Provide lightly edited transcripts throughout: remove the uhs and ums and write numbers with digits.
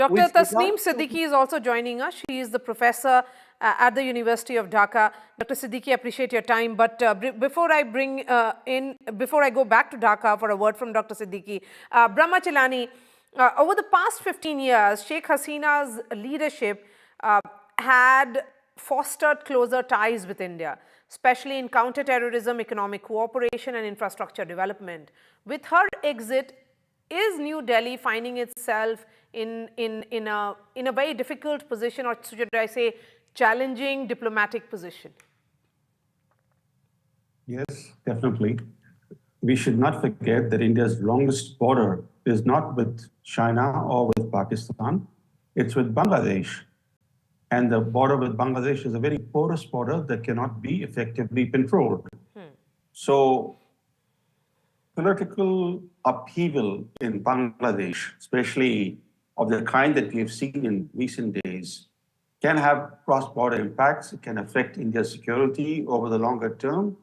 Dr. Tasneem Siddiqui is also joining us. She is the professor at the University of Dhaka. Dr. Siddiqui, appreciate your time. But before I go back to Dhaka for a word from Dr. Siddiqui, Brahma Chilani, over the past 15 years, Sheikh Hasina's leadership had fostered closer ties with India, especially in counter-terrorism, economic cooperation, and infrastructure development. With her exit, is New Delhi finding itself in a very difficult position, or should I say, challenging diplomatic position? Yes, definitely. We should not forget that India's longest border is not with China or with Pakistan, it's with Bangladesh. And the border with Bangladesh is a very porous border that cannot be effectively controlled. So political upheaval in Bangladesh, especially of the kind that we have seen in recent days, can have cross-border impacts. It can affect India's security over the longer term.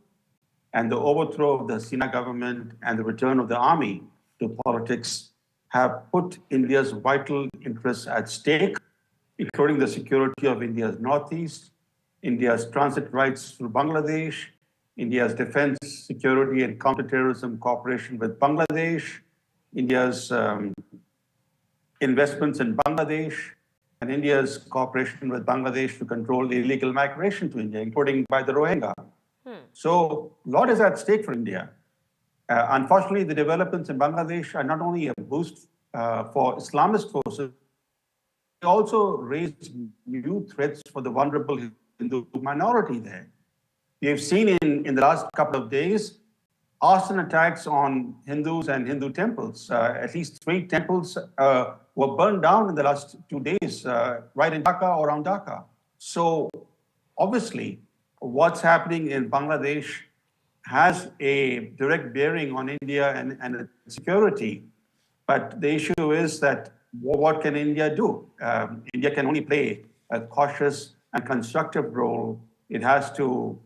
And the overthrow of the Hasina government and the return of the army to politics have put India's vital interests at stake, including the security of India's northeast, India's transit rights through Bangladesh, India's defense, security, and counterterrorism cooperation with Bangladesh, India's investments in Bangladesh, and India's cooperation with Bangladesh to control the illegal migration to India, including by the Rohingya. So a lot is at stake for India. Unfortunately, the developments in Bangladesh are not only a boost for Islamist forces, they also raise new threats for the vulnerable Hindu minority there. We have seen in the last couple of days arson attacks on Hindus and Hindu temples. At least 3 temples were burned down in the last 2 days, right in Dhaka or around Dhaka. So obviously, what's happening in Bangladesh has a direct bearing on India and its security. But the issue is that what can India do? India can only play a cautious and constructive role. It has to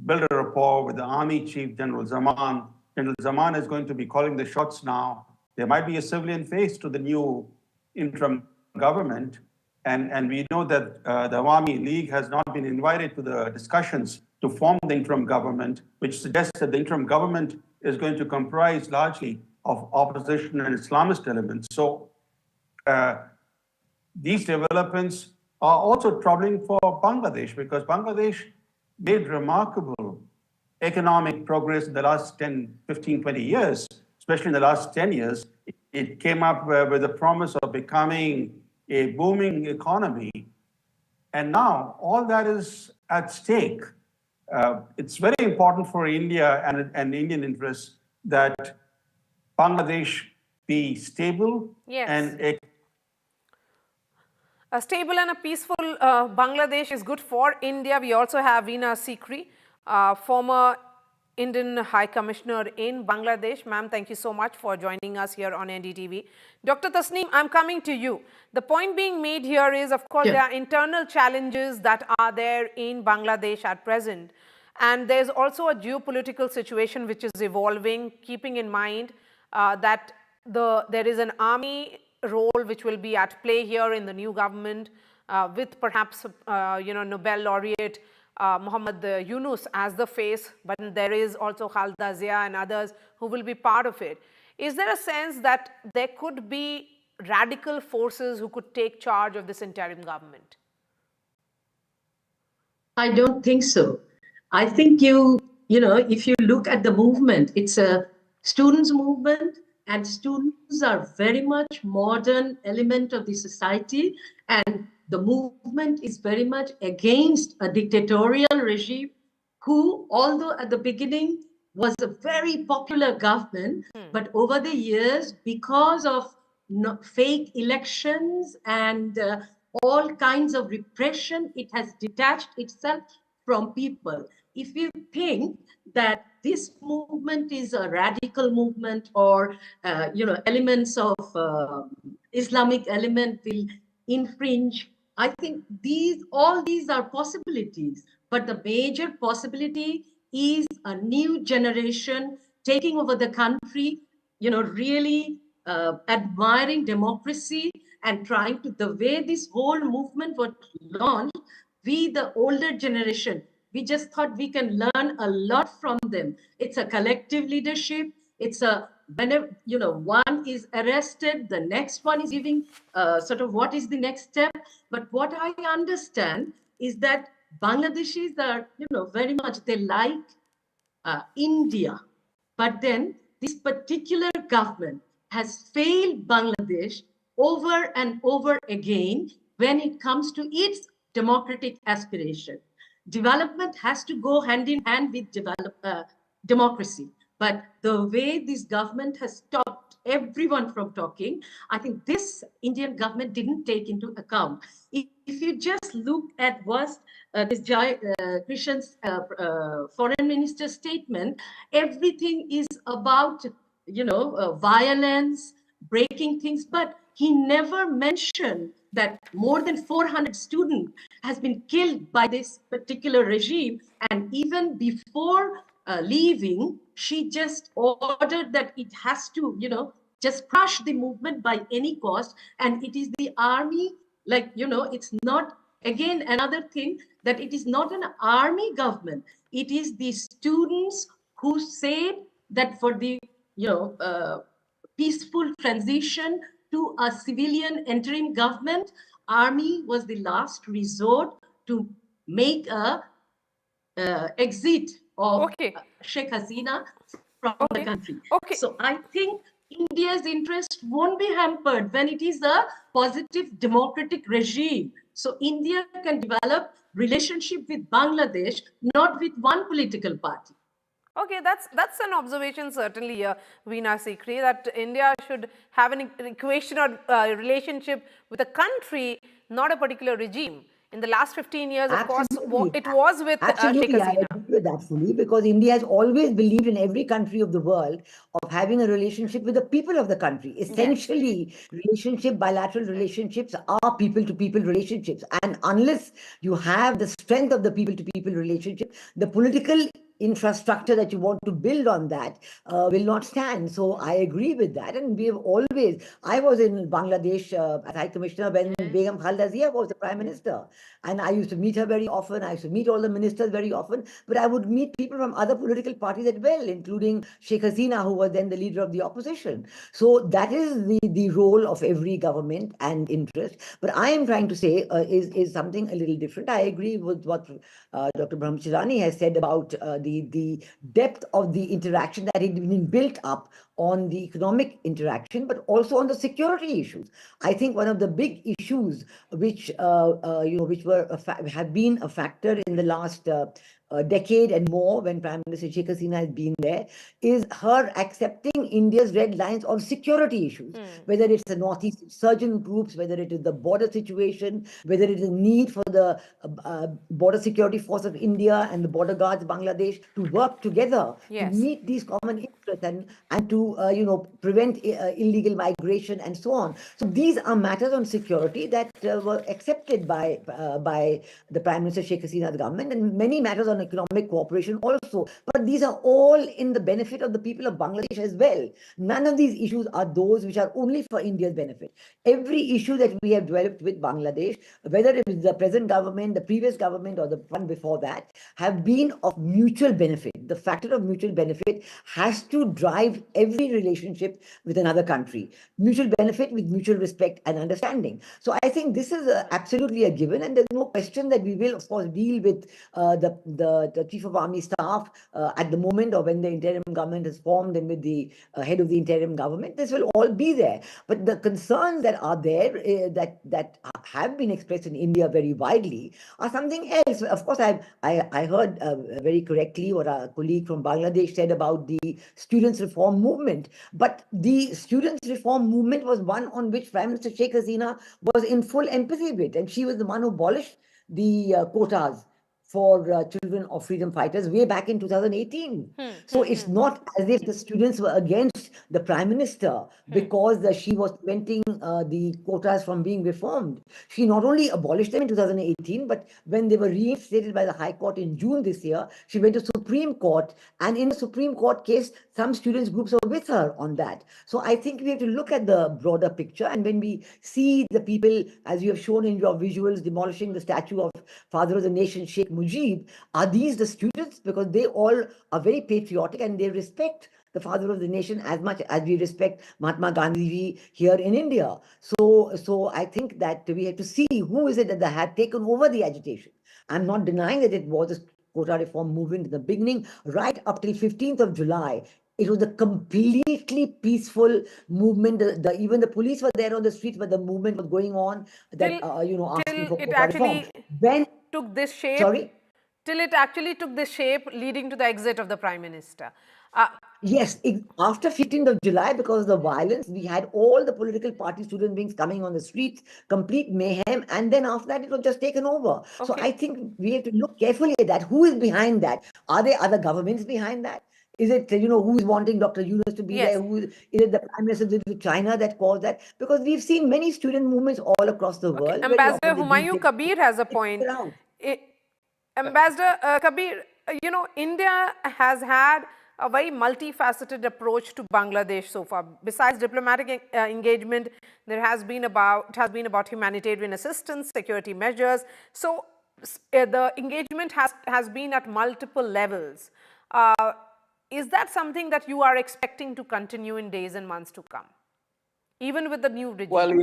build a rapport with the Army Chief, General Zaman. General Zaman is going to be calling the shots now. There might be a civilian face to the new interim government. And we know that the Awami League has not been invited to the discussions to form the interim government, which suggests that the interim government is going to comprise largely of opposition and Islamist elements. So these developments are also troubling for Bangladesh, because Bangladesh made remarkable economic progress in the last 10, 15, 20 years, especially in the last 10 years. It came up with the promise of becoming a booming economy. And now all that is at stake. It's very important for India and Indian interests that Bangladesh be stable. Yes. And a stable and a peaceful Bangladesh is good for India. We also have Veena Sikri, former Indian High Commissioner in Bangladesh. Ma'am, thank you so much for joining us here on NDTV. Dr. Tasneem, I'm coming to you. The point being made here is, of course, there are internal challenges that are there in Bangladesh at present. And there's also a geopolitical situation which is evolving, keeping in mind that there is an army role which will be at play here in the new government with perhaps, Nobel laureate Muhammad Yunus as the face, but there is also Khalda Zia and others who will be part of it. Is there a sense that there could be radical forces who could take charge of this interim government? I don't think so. I think if you look at the movement, it's a students' movement, and students are very much modern element of the society, and the movement is very much against a dictatorial regime who, although at the beginning was a very popular government, but over the years, because of fake elections and all kinds of repression, it has detached itself from people. If you think that this movement is a radical movement, or elements of Islamic element will infringe, I think all these are possibilities. But the major possibility is a new generation taking over the country, really admiring democracy and trying to, the way this whole movement was launched, we, the older generation, we just thought we can learn a lot from them. It's a collective leadership. It's a, whenever, you know, one is arrested, the next one is giving sort of what is the next step. But what I understand is that Bangladeshis are, you know, very much, they like India. But then this particular government has failed Bangladesh over and over again when it comes to its democratic aspiration. Development has to go hand in hand with democracy. But the way this government has stopped everyone from talking, I think this Indian government didn't take into account. If you just look at what this Krishan's foreign minister's statement, everything is about, you know, violence, breaking things, but he never mentioned that more than 400 students has been killed by this particular regime. And even before leaving, she just ordered that it has to, you know, just crush the movement by any cost. And it is the army, like, you know, it's not, again, another thing, that it is not an army government. It is the students who said that for the, you know, peaceful transition to a civilian interim government, army was the last resort to make a exit of Sheikh Hasina from the country. So I think India's interest won't be hampered when it is a positive democratic regime. So India can develop relationship with Bangladesh, not with one political party. Okay, that's an observation certainly, Veena Sikri, that India should have an equation or relationship with a country, not a particular regime. In the last 15 years, of course, it was with Sheikh Hasina. I agree with that fully, because India has always believed in every country of the world of having a relationship with the people of the country. Essentially, bilateral relationships are people-to-people relationships. And unless you have the strength of the people-to-people relationship, the political infrastructure that you want to build on that will not stand. So I agree with that. And we have always, I was in Bangladesh as High Commissioner when Begum Khalida Zia was the Prime Minister. And I used to meet her very often. I used to meet all the ministers very often. But I would meet people from other political parties as well, including Sheikh Hasina, who was then the leader of the opposition. So that is the role of every government and interest. But I am trying to say is something a little different. I agree with what Dr. Brahmacharani has said about the depth of the interaction that had been built up on the economic interaction, but also on the security issues. I think one of the big issues which have been a factor in the last decade and more, when Prime Minister Sheikh Hasina has been there, is her accepting India's red lines on security issues, whether it's the Northeast insurgent groups, whether it is the border situation, whether it is the need for the Border Security Force of India and the border guards Bangladesh to work together to meet these common interests and to prevent illegal migration and so on. So these are matters on security that were accepted by the Prime Minister Sheikh Hasina's government, and many matters on economic cooperation also. But these are all in the benefit of the people of Bangladesh as well. None of these issues are those which are only for India's benefit. Every issue that we have developed with Bangladesh, whether it is the present government, the previous government, or the one before that, have been of mutual benefit. The factor of mutual benefit has to drive every relationship with another country. Mutual benefit with mutual respect and understanding. So I think this is absolutely a given, and there's no question that we will, of course, deal with the Chief of Army Staff at the moment, or when the interim government is formed, and with the head of the interim government. This will all be there. But the concerns that are there, that have been expressed in India very widely, are something else. Of course, I heard very correctly what our colleague from Bangladesh said about the students' reform movement. But the students' reform movement was one on which Prime Minister Sheikh Hasina was in full empathy with, and she was the one who abolished the quotas for children of freedom fighters way back in 2018. So it's not as if the students were against the Prime Minister because she was preventing the quotas from being reformed. She not only abolished them in 2018, but when they were reinstated by the High Court in June this year, she went to Supreme Court, and in the Supreme Court case, some students groups were with her on that. So I think we have to look at the broader picture, and when we see the people, as you have shown in your visuals, demolishing the statue of Father of the Nation, Sheikh Mujib, are these the students? Because they all are very patriotic and they respect the Father of the Nation as much as we respect Mahatma Gandhi here in India. So I think that we have to see who is it that had taken over the agitation. I'm not denying that it was a quota reform movement in the beginning, right up till 15th of July. It was a completely peaceful movement. Even the police were there on the streets, but the movement was going on. That asking for it quota reform. actually When took this shape. sorry. Till it actually took this shape, leading to the exit of the Prime Minister. Yes, after 15th of July, because of the violence, we had all the political party student wings coming on the streets, complete mayhem, and then after that, it was just taken over. So Okay. I think we have to look carefully at that. Who is behind that? Are there other governments behind that? Is it, who is wanting Dr. Yunus to be Yes. there? Is it the Prime Minister with China that caused that? Because we've seen many student movements all across the world. very Ambassador often they Humayun take- Kabir has a take point. it out. Ambassador Kabir, India has had a very multifaceted approach to Bangladesh so far. Besides diplomatic engagement, it has been about humanitarian assistance, security measures. So the engagement has been at multiple levels. Is that something that you are expecting to continue in days and months to come, even with the new regime? Well,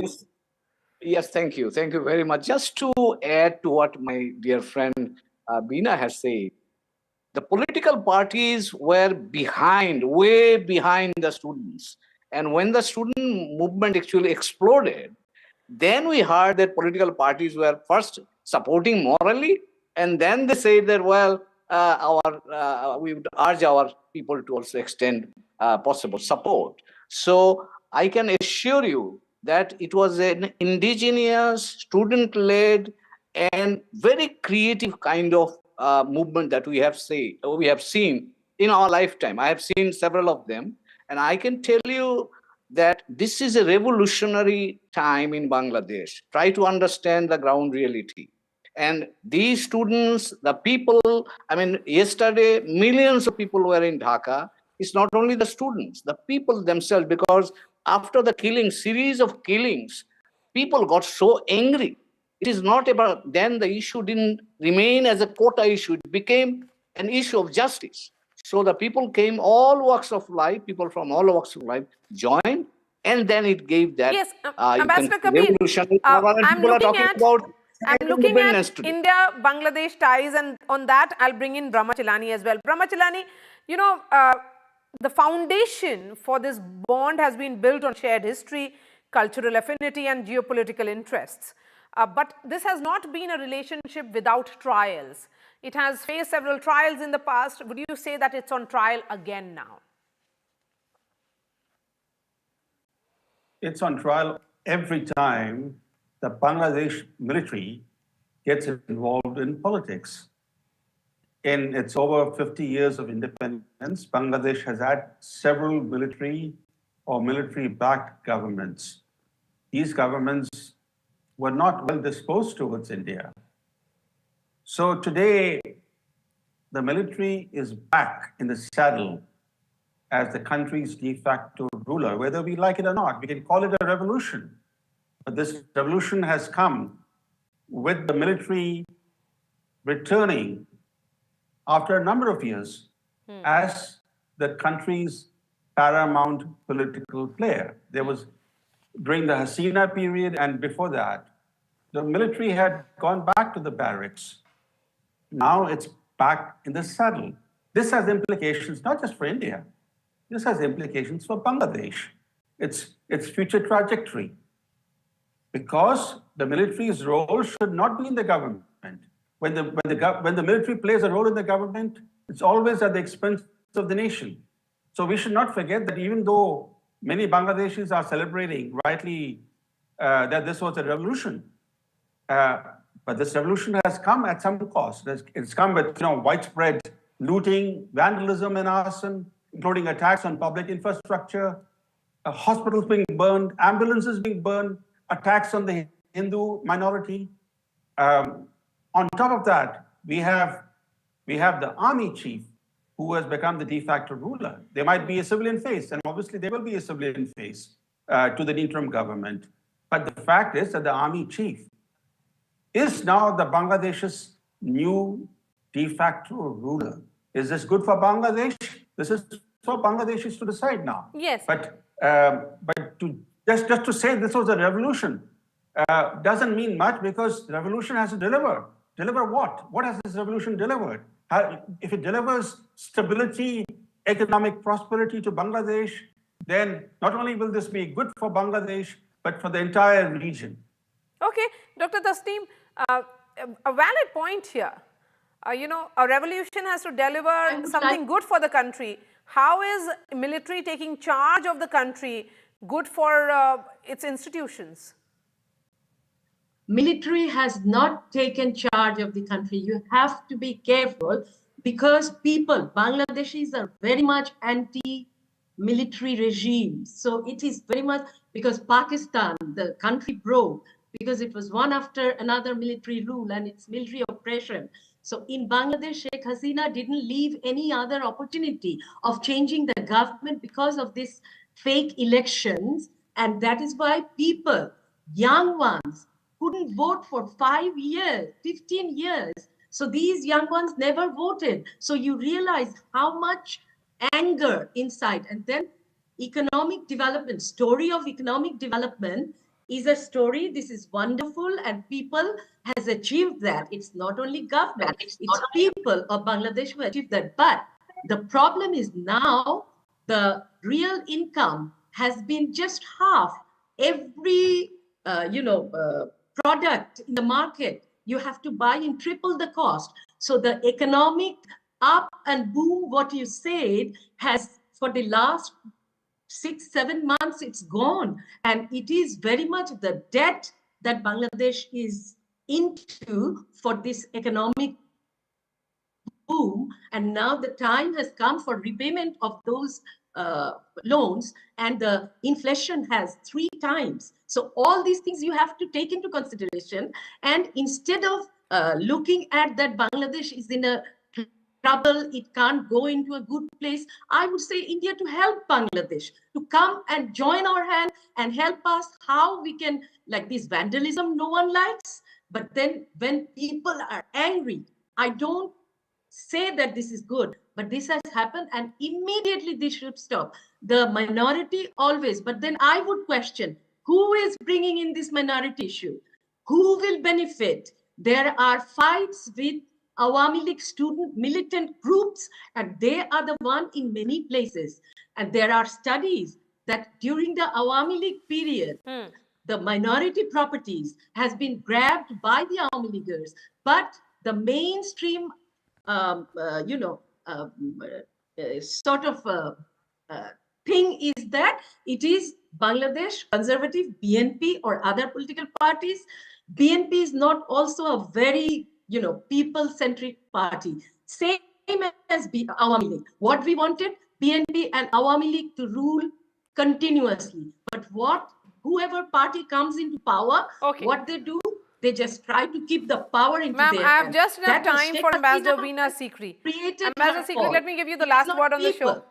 yes, thank you. Thank you very much. Just to add to what my dear friend Beena has said, the political parties were way behind the students. And when the student movement actually exploded, then we heard that political parties were first supporting morally, and then they say that, well, we would urge our people to also extend possible support. So I can assure you that it was an indigenous, student-led, and very creative kind of movement that we have seen in our lifetime. I have seen several of them, and I can tell you that this is a revolutionary time in Bangladesh. Try to understand the ground reality. And these students, the people, yesterday, millions of people were in Dhaka. It's not only the students, the people themselves, because after the series of killings, people got so angry. It is not about, then the issue didn't remain as a quota issue. It became an issue of justice. So the people came, all walks of life, people from all walks of life joined, and then it gave that. Yes, Ambassador Kabir, I'm looking at India-Bangladesh ties, and on that, I'll bring in Brahmachalani as well. Brahmachalani, the foundation for this bond has been built on shared history, cultural affinity, and geopolitical interests. But this has not been a relationship without trials. It has faced several trials in the past. Would you say that it's on trial again now? It's on trial every time the Bangladesh military gets involved in politics. In its over 50 years of independence, Bangladesh has had several military or military-backed governments. These governments were not well disposed towards India. So today, the military is back in the saddle as the country's de facto ruler, whether we like it or not. We can call it a revolution. But this revolution has come with the military returning after a number of years as the country's paramount political player. There was, during the Hasina period and before that, the military had gone back to the barracks. Now it's back in the saddle. This has implications not just for India. This has implications for Bangladesh, its future trajectory. Because the military's role should not be in the government. When the military plays a role in the government, it's always at the expense of the nation. So we should not forget that even though many Bangladeshis are celebrating rightly that this was a revolution, But this revolution has come at some cost. It's come with widespread looting, vandalism, and arson, including attacks on public infrastructure, hospitals being burned, ambulances being burned, attacks on the Hindu minority. On top of that, we have the army chief who has become the de facto ruler. There might be a civilian face, and obviously there will be a civilian face to the interim government. But the fact is that the army chief is now the Bangladesh's new de facto ruler. Is this good for Bangladesh? This is for Bangladeshis to decide now. Yes. But to just to say this was a revolution doesn't mean much, because the revolution has to deliver. Deliver what? What has this revolution delivered? If it delivers stability, economic prosperity to Bangladesh, then not only will this be good for Bangladesh, but for the entire region. Okay, Dr. Tasneem, a valid point here. A revolution has to deliver something good for the country. How is military taking charge of the country good for its institutions? Military has not taken charge of the country. You have to be careful, because Bangladeshis are very much anti-military regime. So it is very much because Pakistan, the country broke, because it was one after another military rule and its military oppression. So in Bangladesh, Sheikh Hasina didn't leave any other opportunity of changing the government because of these fake elections. And that is why people, young ones, couldn't vote for 5 years, 15 years. So these young ones never voted. So you realize how much anger inside. And then economic development, story of economic development is a story. This is wonderful, and people has achieved that. It's not only government, it's people of Bangladesh who achieved that. But the problem is now the real income has been just half. Every product in the market, you have to buy in triple the cost. So the economic up and boom, what you said, has for the last 6-7 months, it's gone. And it is very much the debt that Bangladesh is into for this economic boom. And now the time has come for repayment of those loans, and the inflation has 3 times. So all these things you have to take into consideration. And instead of looking at that Bangladesh is in a trouble, it can't go into a good place, I would say India to help Bangladesh, to come and join our hand and help us how we can, like this vandalism no one likes. But then when people are angry, I don't say that this is good, but this has happened and immediately this should stop. The minority always, but then I would question, who is bringing in this minority issue? Who will benefit? There are fights with Awami League student militant groups, and they are the one in many places. And there are studies that during the Awami League period, the minority properties has been grabbed by the Awami Leaguers, but the mainstream thing is that it is Bangladesh conservative, BNP or other political parties. BNP is not also a very people-centric party. Same as Awami League. What we wanted, BNP and Awami League to rule continuously. But whoever party comes into power, what they do, they just try to keep the power into their hand. Ma'am, I have just enough time for Ambassador Veena Sikri. Ambassador Sikri, let me give you the last word on the show.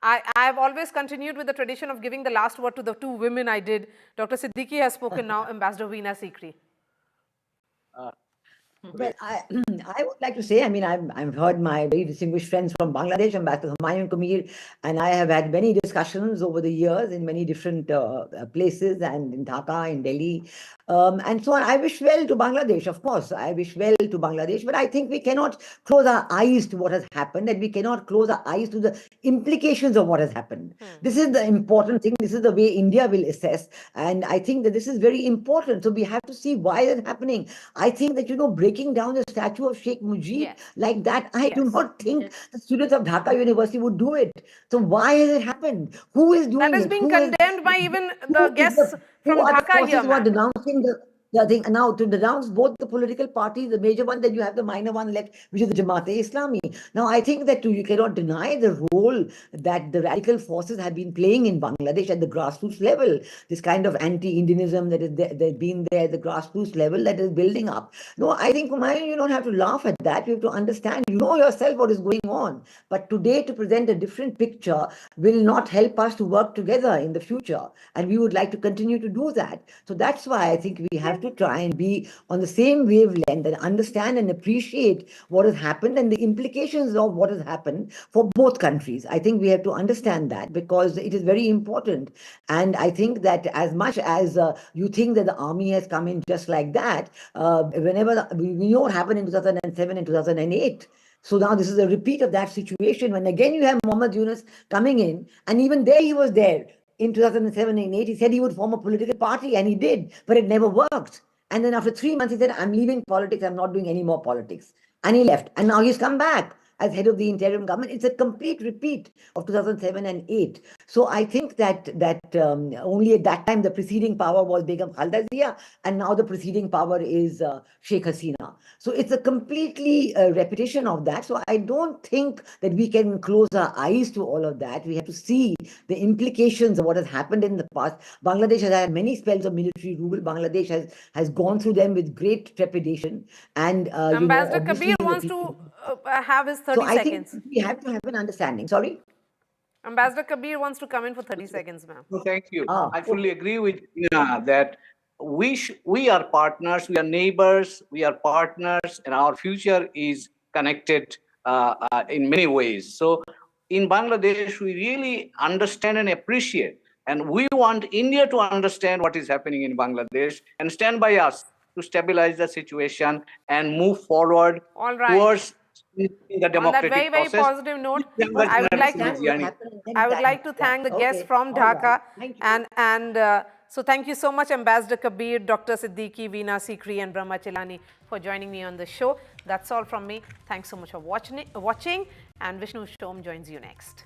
I have always continued with the tradition of giving the last word to the 2 women I did. Dr. Siddiqui has spoken now. Ambassador Veena Sikri. Well, I would like to say, I've heard my very distinguished friends from Bangladesh, Ambassador Humayun Kabir, and I have had many discussions over the years in many different places, and in Dhaka, in Delhi, and so on. I wish well to Bangladesh, of course. I wish well to Bangladesh, but I think we cannot close our eyes to what has happened, and we cannot close our eyes to the implications of what has happened. This is the important thing. This is the way India will assess, and I think that this is very important. So we have to see why it is happening. I think that, breaking down the statue of Sheikh Mujib like that, I do not think the students of Dhaka University would do it. So why has it happened? Who is doing it? That is being condemned by even the guests from Dhaka here, who are denouncing The thing now to denounce both the political parties, the major one, then you have the minor one left, which is the Jamaat-e-Islami. Now, I think that you cannot deny the role that the radical forces have been playing in Bangladesh at the grassroots level. This kind of anti-Indianism that is that's been there at the grassroots level that is building up. No, I think, Humayun, you don't have to laugh at that. You have to understand. You know yourself what is going on. But today, to present a different picture will not help us to work together in the future. And we would like to continue to do that. So that's why I think we have to try and be on the same wavelength and understand and appreciate what has happened and the implications of what has happened for both countries. I think we have to understand that because it is very important. And I think that as much as you think that the army has come in just like that, we know what happened in 2007 and 2008. So now this is a repeat of that situation when again you have Muhammad Yunus coming in, and even there he was there in 2007 and 8. He said he would form a political party, and he did, but it never worked. And then after 3 months, he said, I'm leaving politics, I'm not doing any more politics. And he left. And now he's come back as head of the interim government. It's a complete repeat of 2007 and 8. So I think that only at that time the preceding power was Begum Khalda Zia, and now the preceding power is Sheikh Hasina. So it's a completely repetition of that. So I don't think that we can close our eyes to all of that. We have to see the implications of what has happened in the past. Bangladesh has had many spells of military rule. Bangladesh has gone through them with great trepidation. And Ambassador Kabir wants to have his 30 so I seconds. think we have to have an understanding. Sorry? Ambassador Kabir wants to come in for 30 seconds, ma'am. No, thank you. Ah, I fully agree with Ina that we are partners, we are neighbors, we are partners, and our future is connected in many ways. So in Bangladesh, we really understand and appreciate, and we want India to understand what is happening in Bangladesh and stand by us to stabilize the situation and move forward All right. towards the democratic On that very process. positive note, Younger I would like generation to is I would like to thank the guests from Dhaka, and so thank you so much, Ambassador Kabir, Dr. Siddiqui, Veena Sikri, and Brahma Chilani for joining me on the show. That's all from me. Thanks so much for watching, and Vishnu Shom joins you next.